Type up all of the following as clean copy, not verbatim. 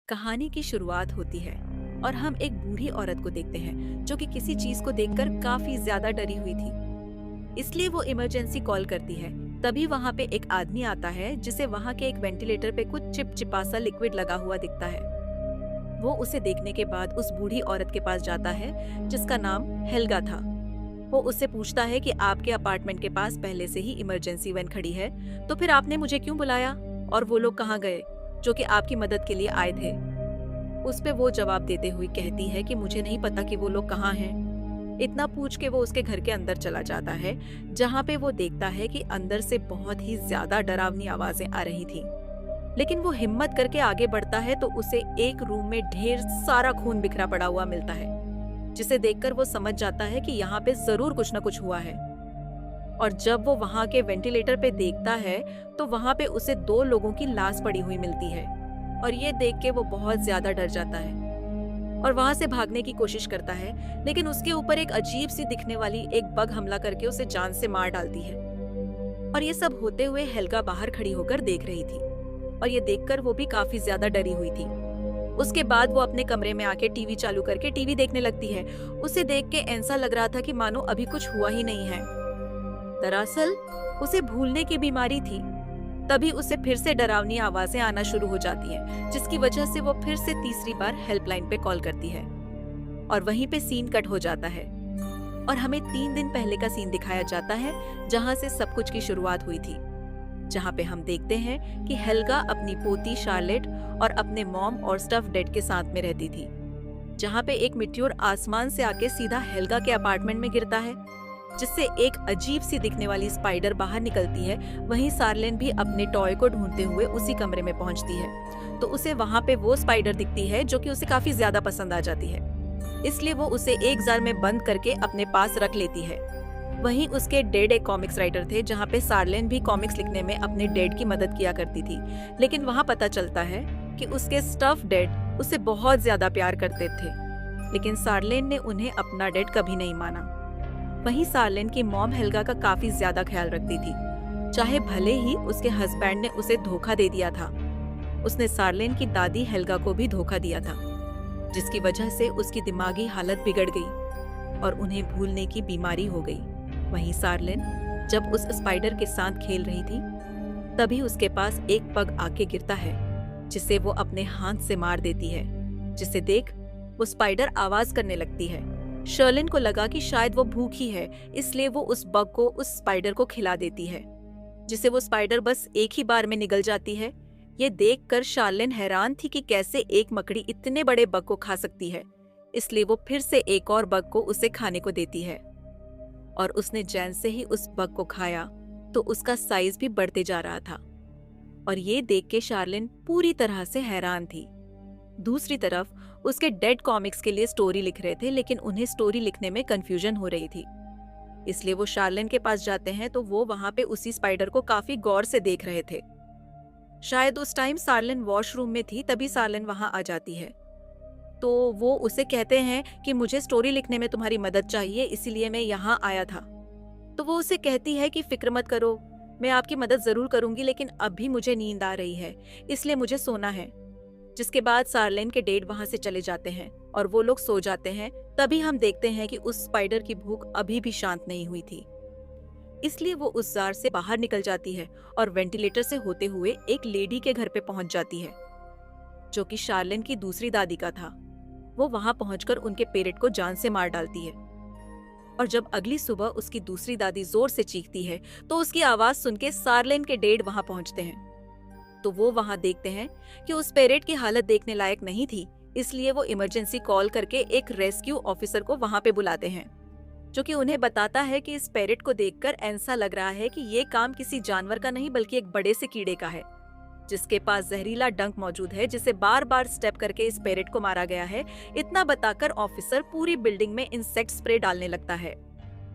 कहानी की शुरुआत होती है और हम एक बूढ़ी औरत को देखते हैं जो कि किसी चीज को देखकर काफी ज्यादा डरी हुई थी। इसलिए वो इमरजेंसी कॉल करती है। तभी वहाँ पे एक आदमी आता है जिसे वहाँ के एक वेंटिलेटर पे कुछ चिपचिपा सा लिक्विड लगा हुआ दिखता है। वो उसे देखने के बाद उस बूढ़ी औरत के पास जाता है जिसका नाम हेल्गा था। वो उससे पूछता है कि आपके अपार्टमेंट के पास पहले से ही इमरजेंसी वैन खड़ी है, तो फिर आपने मुझे क्यों बुलाया और वो लोग कहाँ गए जो कि आपकी मदद के लिए आए थे। उस पे वो जवाब देते हुए कहती है कि मुझे नहीं पता कि वो लोग कहाँ हैं। इतना पूछ के वो उसके घर के अंदर चला जाता है, जहाँ पे वो देखता है कि अंदर से बहुत ही ज्यादा डरावनी आवाजें आ रही थी। लेकिन वो हिम्मत करके आगे बढ़ता है तो उसे एक रूम में ढेर सारा खून बिखरा पड़ा हुआ मिलता है, जिसे देखकर वो समझ जाता है कि यहाँ पे जरूर कुछ न कुछ हुआ है। और जब वो वहाँ के वेंटिलेटर पे देखता है तो वहाँ पे उसे 2 लोगों की लाश पड़ी हुई मिलती है और ये देख के वो बहुत ज्यादा डर जाता है और वहाँ से भागने की कोशिश करता है, लेकिन उसके ऊपर एक अजीब सी दिखने वाली एक बग हमला करके उसे जान से मार डालती है। और ये सब होते हुए हेल्गा बाहर खड़ी होकर देख रही थी और ये देखकर वो भी काफी ज्यादा डरी हुई थी। उसके बाद वो अपने कमरे में आके टीवी चालू करके टीवी देखने लगती है। उसे देख के ऐसा लग रहा था कि मानो अभी कुछ हुआ ही नहीं है। दरअसल उसे भूलने की बीमारी थी। तभी उसे फिर से डरावनी आवाजें आना शुरू हो जाती हैं, जिसकी वजह से वो फिर से तीसरी बार हेल्पलाइन पे कॉल करती है। और वहीं पे सीन कट हो जाता है और हमें 3 दिन पहले का सीन दिखाया जाता है, जहां से सब कुछ की शुरुआत हुई थी। जहां पे हम देखते हैं कि हेल्गा अपनी पोती शार्लेट और अपने मॉम और स्टफ डेड के साथ में रहती थी। जहां पे एक मिट्योर आसमान से आके सीधा हेल्गा के अपार्टमेंट में गिरता है, जिससे एक अजीब सी दिखने वाली स्पाइडर बाहर निकलती है। वहीं सार्लेन भी अपने टॉय को ढूंढते हुए उसी कमरे में पहुंचती है, तो उसे वहां पे वो स्पाइडर दिखती है जो कि उसे काफी ज्यादा पसंद आ जाती है। इसलिए वो उसे एक जार में बंद करके अपने पास रख लेती है। वहीं उसके डैड एक कॉमिक्स राइटर थे, जहाँ पे सार्लेन भी कॉमिक्स लिखने में अपने डैड की मदद किया करती थी। लेकिन वहाँ पता चलता है कि उसके स्टफ डैड उससे बहुत ज्यादा प्यार करते थे, लेकिन सार्लेन ने उन्हें अपना डैड कभी नहीं माना। वहीं सार्लेन की मॉम हेल्गा का काफी ज्यादा ख्याल रखती थी, चाहे भले ही उसके हस्बैंड ने उसे धोखा दे दिया था। उसने सार्लेन की दादी हेल्गा को भी धोखा दिया था, जिसकी वजह से उसकी दिमागी हालत बिगड़ गई और उन्हें भूलने की बीमारी हो गई। वहीं सार्लेन जब उस स्पाइडर के साथ खेल रही थी, तभी उसके पास एक पग आके गिरता है, जिसे वो अपने हाथ से मार देती है। जिसे देख वो स्पाइडर आवाज करने लगती है। शर्लिन को लगा कि शायद वो भूखी है, इसलिए वो उस बग को उस स्पाइडर को खिला देती है, जिसे वो स्पाइडर बस एक ही बार में निगल जाती है। ये देखकर शार्लिन हैरान थी कि कैसे एक मकड़ी इतने बड़े बग को खा सकती है। इसलिए वो फिर से एक और बग को उसे खाने को देती है और उसने जैन से ही उस बग को खाया तो उसका साइज भी बढ़ते जा रहा था। और ये देख के शार्लिन पूरी तरह से हैरान थी। दूसरी तरफ उसके डेड कॉमिक्स के लिए स्टोरी लिख रहे थे, लेकिन उन्हें स्टोरी लिखने में कंफ्यूजन हो रही थी। इसलिए वो शार्लिन के पास जाते हैं तो वो वहां पे उसी स्पाइडर को काफी गौर से देख रहे थे। शायद उस टाइम सार्लिन वॉशरूम में थी, तभी सार्लिन वहां आ जाती है। तो वो उसे कहते हैं कि मुझे स्टोरी लिखने में तुम्हारी मदद चाहिए, इसीलिए मैं यहाँ आया था। तो वो उसे कहती है कि फिक्र मत करो, मैं आपकी मदद जरूर करूंगी, लेकिन अभी मुझे नींद आ रही है, इसलिए मुझे सोना है। जिसके बाद सार्लेन के डैड वहां से चले जाते हैं और वो लोग सो जाते हैं। तभी हम देखते हैं कि उस स्पाइडर की भूख अभी भी शांत नहीं हुई थी, इसलिए वो उस जार से बाहर निकल जाती है और वेंटिलेटर से होते हुए एक लेडी के घर पे पहुंच जाती है, जो कि शार्लिन की दूसरी दादी का था। वो वहां पहुंचकर उनके पेरेंट को जान से मार डालती है। और जब अगली सुबह उसकी दूसरी दादी जोर से चीखती है तो उसकी आवाज सुन के सार्लेन के डैड वहां पहुंचते हैं। तो वो वहां देखते हैं कि उस पेरेंट की हालत देखने लायक नहीं थी, इसलिए वो इमरजेंसी कॉल करके एक रेस्क्यू ऑफिसर को वहां पे बुलाते हैं, जो कि उन्हें बताता है कि इस पेरेंट को देखकर ऐसा लग रहा है कि ये काम किसी जानवर का नहीं बल्कि एक बड़े से कीड़े का है, जिसके पास जहरीला डंक मौजूद है, जिसे बार बार स्टेप करके इस पेरेंट को मारा गया है। इतना बताकर ऑफिसर पूरी बिल्डिंग में इंसेक्ट स्प्रे डालने लगता है।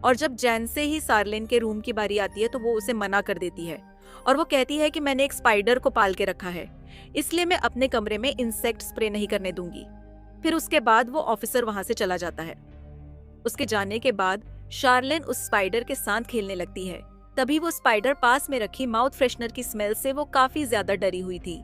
और जब जैन से ही सार्लिन के रूम की बारी आती है तो वो उसे मना कर देती है और वो कहती है कि मैंने एक स्पाइडर को पाल के रखा है, इसलिए मैं अपने कमरे में इंसेक्ट स्प्रे नहीं करने दूंगी। फिर उसके बाद वो ऑफिसर वहां से चला जाता है। उसके जाने के बाद शार्लिन उस स्पाइडर के साथ खेलने लगती है। तभी वो स्पाइडर पास में रखी माउथ फ्रेशनर की स्मेल से वो काफी ज्यादा डरी हुई थी,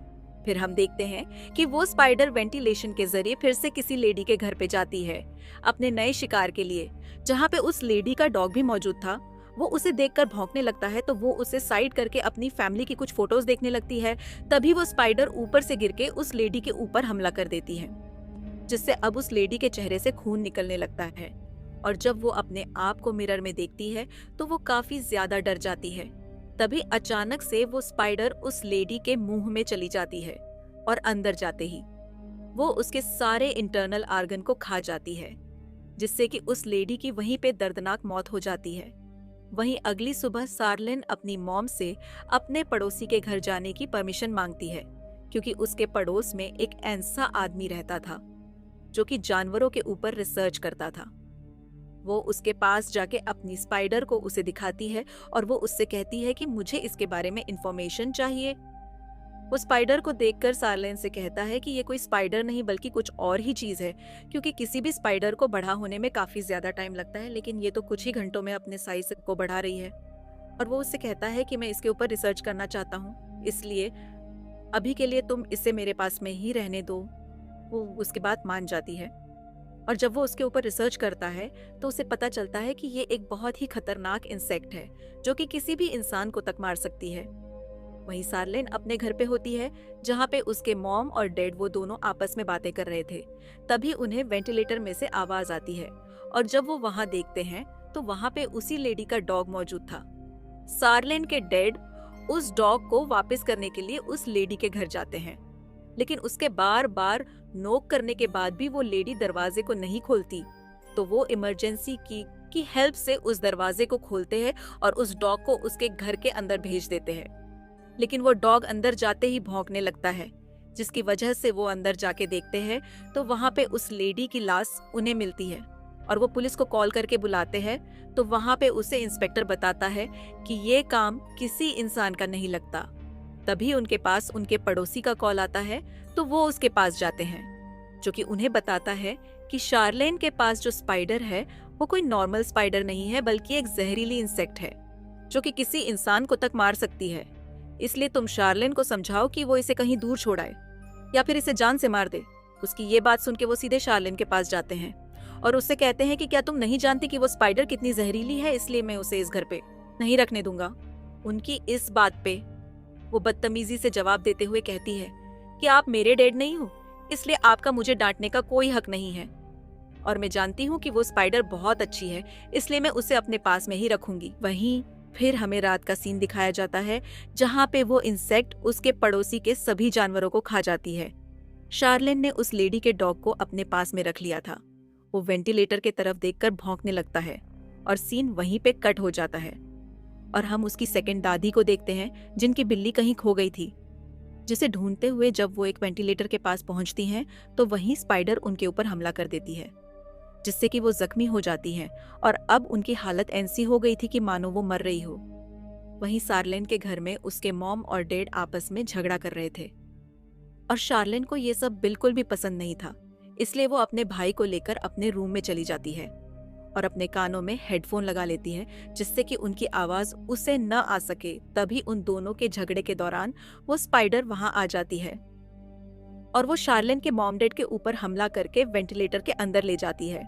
फिर हम देखते हैं कि वो स्पाइडर वेंटिलेशन के जरिए फिर से किसी लेडी के घर पे जाती है अपने नए शिकार के लिए, जहाँ पे उस लेडी का डॉग भी मौजूद था। वो उसे देखकर भौंकने लगता है तो वो उसे साइड करके अपनी फैमिली की कुछ फोटोज देखने लगती है। तभी वो स्पाइडर ऊपर से गिर के उस लेडी के ऊपर हमला कर देती है, जिससे अब उस लेडी के चेहरे से खून निकलने लगता है। और जब वो अपने आप को मिरर में देखती है तो वो काफी ज्यादा डर जाती है। तभी अचानक से वो स्पाइडर उस लेडी के मुंह में चली जाती है और अंदर जाते ही वो उसके सारे इंटरनल आर्गन को खा जाती है, जिससे कि उस लेडी की वहीं पे दर्दनाक मौत हो जाती है। वहीं अगली सुबह सार्लिन अपनी मॉम से अपने पड़ोसी के घर जाने की परमिशन मांगती है, क्योंकि उसके पड़ोस में एक ऐसा आदमी रहता था जो कि जानवरों के ऊपर रिसर्च करता था। वो उसके पास जाके अपनी स्पाइडर को उसे दिखाती है और वो उससे कहती है कि मुझे इसके बारे में इंफॉर्मेशन चाहिए। वो स्पाइडर को देखकर सार्लिन से कहता है कि ये कोई स्पाइडर नहीं बल्कि कुछ और ही चीज है, क्योंकि किसी भी स्पाइडर को बड़ा होने में काफी ज्यादा टाइम लगता है, लेकिन ये तो कुछ ही घंटों में अपने साइज को बढ़ा रही है। और वो उससे कहता है कि मैं इसके ऊपर रिसर्च करना चाहता हूँ, इसलिए अभी के लिए तुम इसे मेरे पास में ही रहने दो। वो उसके बाद मान जाती है। और जब वो उसके ऊपर रिसर्च करता है तो उसे पता चलता है कि ये एक बहुत ही खतरनाक इंसेक्ट है जो कि किसी भी इंसान को तक मार सकती है। वहीं सार्लिन अपने घर पे होती है, जहाँ पे उसके मॉम और डैड वो दोनों आपस में बातें कर रहे थे। तभी उन्हें वेंटिलेटर में से आवाज आती है और जब वो वहाँ देखते हैं तो वहाँ पे उसी लेडी का डॉग मौजूद था। सार्लिन के डैड उस डॉग को वापस करने के लिए उस लेडी के घर जाते हैं, लेकिन उसके बार बार नॉक करने के बाद भी वो लेडी दरवाजे को नहीं खोलती। तो वो इमरजेंसी की हेल्प से उस दरवाजे को खोलते हैं और उस डॉग को उसके घर के अंदर भेज देते हैं। लेकिन वो डॉग अंदर जाते ही भौंकने लगता है, जिसकी वजह से वो अंदर जाके देखते हैं तो वहाँ पे उस लेडी की लाश उन्हें मिलती है। और वो पुलिस को कॉल करके बुलाते हैं तो वहाँ पे उसे इंस्पेक्टर बताता है कि ये काम किसी इंसान का नहीं लगता। तभी उनके पास उनके पड़ोसी का कॉल आता है तो वो उसके पास जाते हैं, जो कि उन्हें बताता है कि शार्लेन के पास जो स्पाइडर है वो कोई नॉर्मल स्पाइडर नहीं है बल्कि एक जहरीली इंसेक्ट है जो कि किसी इंसान को तक मार सकती है। इसलिए तुम शार्लेन को समझाओ कि वो इसे कहीं दूर छोड़ाए या फिर इसे जान से मार दे। उसकी ये बात सुन के वो सीधे शार्लेन के पास जाते हैं और उससे कहते हैं कि क्या तुम नहीं जानती कि वो स्पाइडर कितनी जहरीली है, इसलिए मैं उसे इस घर पे नहीं रखने दूंगा। उनकी इस बात पे वो बदतमीजी से जवाब देते हुए कहती है कि आप मेरे डैड नहीं हो, इसलिए आपका मुझे डांटने का कोई हक नहीं है। और मैं जानती हूँ कि वो स्पाइडर बहुत अच्छी है, इसलिए मैं उसे अपने पास में ही रखूंगी। वहीं फिर हमें रात का सीन दिखाया जाता है, जहाँ पे वो इंसेक्ट उसके पड़ोसी के सभी जानवरों को खा जाती है। शार्लेन ने उस लेडी के डॉग को अपने पास में रख लिया था। वो वेंटिलेटर के तरफ देखकर भौंकने लगता है और सीन वहीं पे कट हो जाता है। और हम उसकी सेकंड दादी को देखते हैं, जिनकी बिल्ली कहीं खो गई थी, जिसे ढूंढते हुए जब वो एक वेंटिलेटर के पास पहुंचती हैं तो वहीं स्पाइडर उनके ऊपर हमला कर देती है, जिससे कि वो जख्मी हो जाती हैं और अब उनकी हालत ऐसी हो गई थी कि मानो वो मर रही हो। वहीं सार्लेन के घर में उसके मॉम और डैड आपस में झगड़ा कर रहे थे और शार्लेन को ये सब बिल्कुल भी पसंद नहीं था, इसलिए वो अपने भाई को लेकर अपने रूम में चली जाती है और अपने कानों में हेडफोन लगा लेती है, जिससे कि उनकी आवाज उसे न आ सके। तभी उन दोनों के झगड़े के दौरान वो स्पाइडर वहां आ जाती है और वो शार्लेन के मॉम डैड के ऊपर हमला करके वेंटिलेटर के अंदर ले जाती है।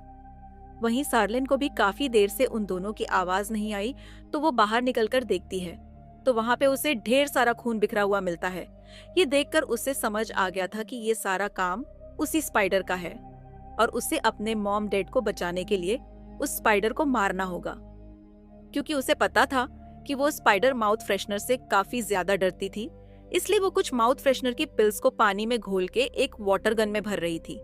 वहीं सार्लेन को भी काफी देर से उन दोनों की आवाज नहीं आई, तो वो बाहर निकलकर देखती है तो वहां पे उसे ढेर सारा खून बिखरा हुआ मिलता है। ये देखकर उसे समझ आ गया था कि ये सारा काम उसी स्पाइडर का है और उसे अपने मॉम डैड को बचाने के लिए उस स्पाइडर को मारना होगा, क्योंकि उसे पता था कि वो स्पाइडर माउथ फ्रेशनर से काफी ज्यादा डरती थी। इसलिए वो कुछ माउथ फ्रेशनर की पिल्स को पानी में घोल के एक वाटर गन में भर रही थी।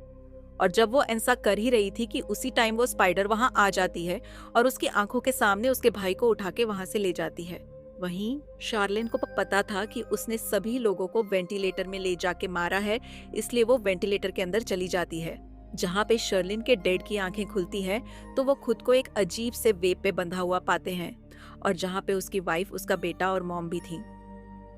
और जब वो ऐसा कर ही रही थी कि उसी टाइम वो स्पाइडर वहां आ जाती है और उसकी आंखों के सामने उसके भाई को उठा के वहां से ले जाती है। वहीं शार्लेन को पता था कि उसने सभी लोगों को वेंटिलेटर में ले जाके मारा है, इसलिए वो वेंटिलेटर के अंदर चली जाती है। जहाँ पे शर्लिन के डैड की आंखें खुलती हैं तो वो खुद को एक अजीब से वेब पे बंधा हुआ पाते हैं और जहाँ पे उसकी वाइफ, उसका बेटा और मॉम भी थी।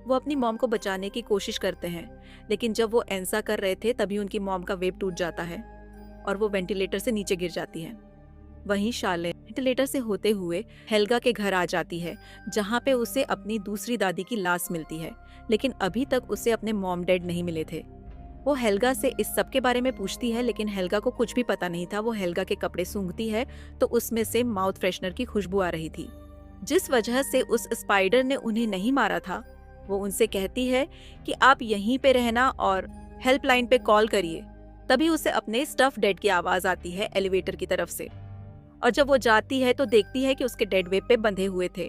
वो अपनी मॉम को बचाने की कोशिश करते हैं, लेकिन जब वो ऐसा कर रहे थे तभी उनकी मॉम का वेब टूट जाता है और वो वेंटिलेटर से नीचे गिर जाती है। वहीं शार्लेन वेंटिलेटर से होते हुए हेल्गा के घर आ जाती है, जहाँ पे उसे अपनी दूसरी दादी की लाश मिलती है, लेकिन अभी तक उसे अपने मॉम डैड नहीं मिले थे। वो हेल्गा से इस सब के बारे में पूछती है, लेकिन हेल्गा को कुछ भी पता नहीं था। वो हेल्गा के कपड़े सूंघती है तो उसमें से माउथ फ्रेशनर की खुशबू आ रही थी। जिस वजह से उस स्पाइडर ने उन्हें नहीं मारा था, वो उनसे कहती है कि आप यहीं पे रहना और हेल्पलाइन पे कॉल करिए। तभी उसे अपने स्टफ डेड की आवाज आती है एलिवेटर की तरफ से, और जब वो जाती है तो देखती है कि उसके डेड वेब पे बंधे हुए थे।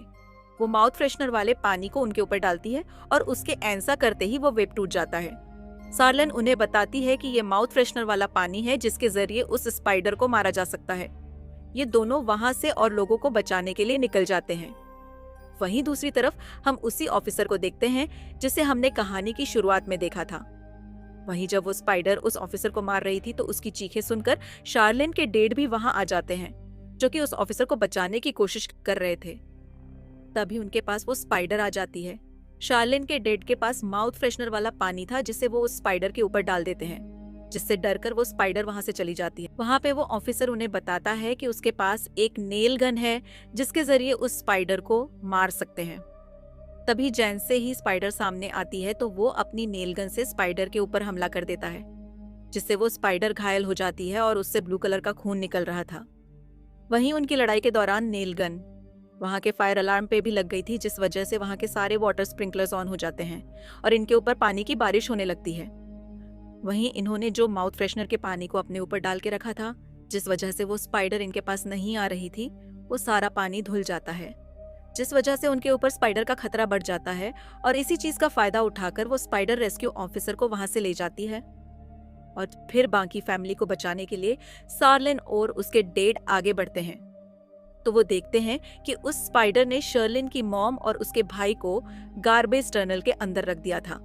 वो माउथ फ्रेशनर वाले पानी को उनके ऊपर डालती है और उसके ऐसा करते ही वो वेब टूट जाता है। शार्लेन उन्हें बताती है कि ये माउथ फ्रेशनर वाला पानी है जिसके जरिए उस स्पाइडर को मारा जा सकता है। ये दोनों वहां से और लोगों को बचाने के लिए निकल जाते हैं। वहीं दूसरी तरफ हम उसी ऑफिसर को देखते हैं जिसे हमने कहानी की शुरुआत में देखा था। वहीं जब वो स्पाइडर उस ऑफिसर को मार रही थी तो उसकी चीखें सुनकर शार्लेन के डैड भी वहां आ जाते हैं, जो कि उस ऑफिसर को बचाने की कोशिश कर रहे थे। तभी उनके पास वो स्पाइडर आ जाती है। शार्लेन के डैड के पास माउथ फ्रेशनर वाला पानी था जिसे वो उस स्पाइडर के ऊपर डाल देते हैं, जिससे डरकर वो स्पाइडर वहां से चली जाती है। वहां पे वो ऑफिसर उन्हें बताता है कि उसके पास एक नेल गन है जिसके जरिए उस स्पाइडर को मार सकते हैं। तभी जैन से ही स्पाइडर सामने आती है तो वो अपनी नेल गन से स्पाइडर के ऊपर हमला कर देता है, जिससे वो स्पाइडर घायल हो जाती है और उससे ब्लू कलर का खून निकल रहा था। वहीं उनकी लड़ाई के दौरान नेल गन वहां के फायर अलार्म पे भी लग गई थी, जिस वजह से वहां के सारे वाटर स्प्रिंकलर्स ऑन हो जाते हैं और इनके ऊपर पानी की बारिश होने लगती है। वहीं इन्होंने जो माउथ फ्रेशनर के पानी को अपने ऊपर डाल के रखा था, जिस वजह से वो स्पाइडर इनके पास नहीं आ रही थी, वो सारा पानी धुल जाता है, जिस वजह से उनके ऊपर स्पाइडर का खतरा बढ़ जाता है। और इसी चीज का फायदा उठाकर वो स्पाइडर रेस्क्यू ऑफिसर को वहां से ले जाती है और फिर बाकी फैमिली को बचाने के लिए शार्लेन और उसके डैड आगे बढ़ते हैं। तो वो देखते हैं कि उस स्पाइडर ने शर्लिन की मॉम और उसके भाई को गार्बेज टनल के अंदर रख दिया था,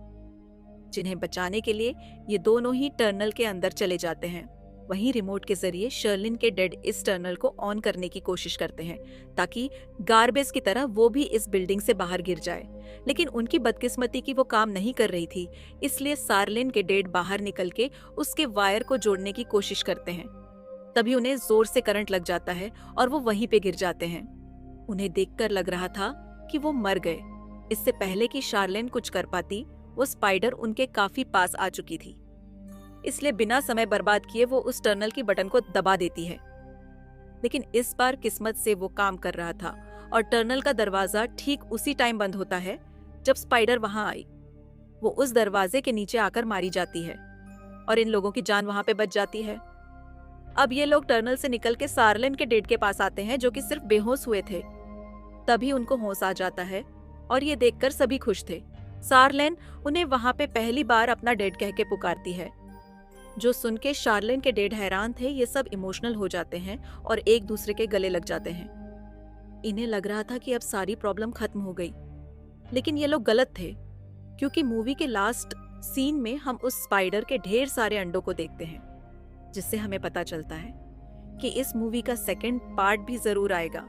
जिन्हें बचाने के लिए ये दोनों ही टनल के अंदर चले जाते हैं। वहीं रिमोट के जरिए शर्लिन के डैड इस टनल को ऑन करने की कोशिश करते हैं ताकि गार्बेज की तरह वो भी इस बिल्डिंग से बाहर गिर जाए, लेकिन उनकी बदकिस्मती की वो काम नहीं कर रही थी, इसलिए शार्लिन के डैड बाहर निकल के उसके वायर को जोड़ने की कोशिश करते हैं। तभी उन्हें जोर से करंट लग जाता है और वो वहीं पे गिर जाते हैं। उन्हें देखकर लग रहा था कि वो मर गए। इससे पहले कि शार्लेन कुछ कर पाती, वो स्पाइडर उनके काफी पास आ चुकी थी, इसलिए बिना समय बर्बाद किए वो उस टनल की बटन को दबा देती है। लेकिन इस बार किस्मत से वो काम कर रहा था और टनल का दरवाजा ठीक उसी टाइम बंद होता है जब स्पाइडर वहां आई। वो उस दरवाजे के नीचे आकर मारी जाती है और इन लोगों की जान वहां पे बच जाती है। अब ये लोग टनल से निकल के शार्लेन के डैड के पास आते हैं, जो कि सिर्फ बेहोश हुए थे। तभी उनको होश आ जाता है और ये देखकर सभी खुश थे। शार्लेन उन्हें वहां पे पहली बार अपना डैड कह के पुकारती है, जो सुन के शार्लेन के डैड हैरान थे। ये सब इमोशनल हो जाते हैं और एक दूसरे के गले लग जाते हैं। इन्हें लग रहा था कि अब सारी प्रॉब्लम खत्म हो गई, लेकिन ये लोग गलत थे, क्योंकि मूवी के लास्ट सीन में हम उस स्पाइडर के ढेर सारे अंडों को देखते हैं, जिससे हमें पता चलता है कि इस मूवी का सेकंड पार्ट भी जरूर आएगा।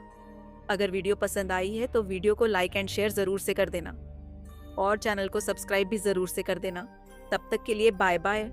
अगर वीडियो पसंद आई है तो वीडियो को लाइक एंड शेयर जरूर से कर देना और चैनल को सब्सक्राइब भी जरूर से कर देना। तब तक के लिए बाय बाय।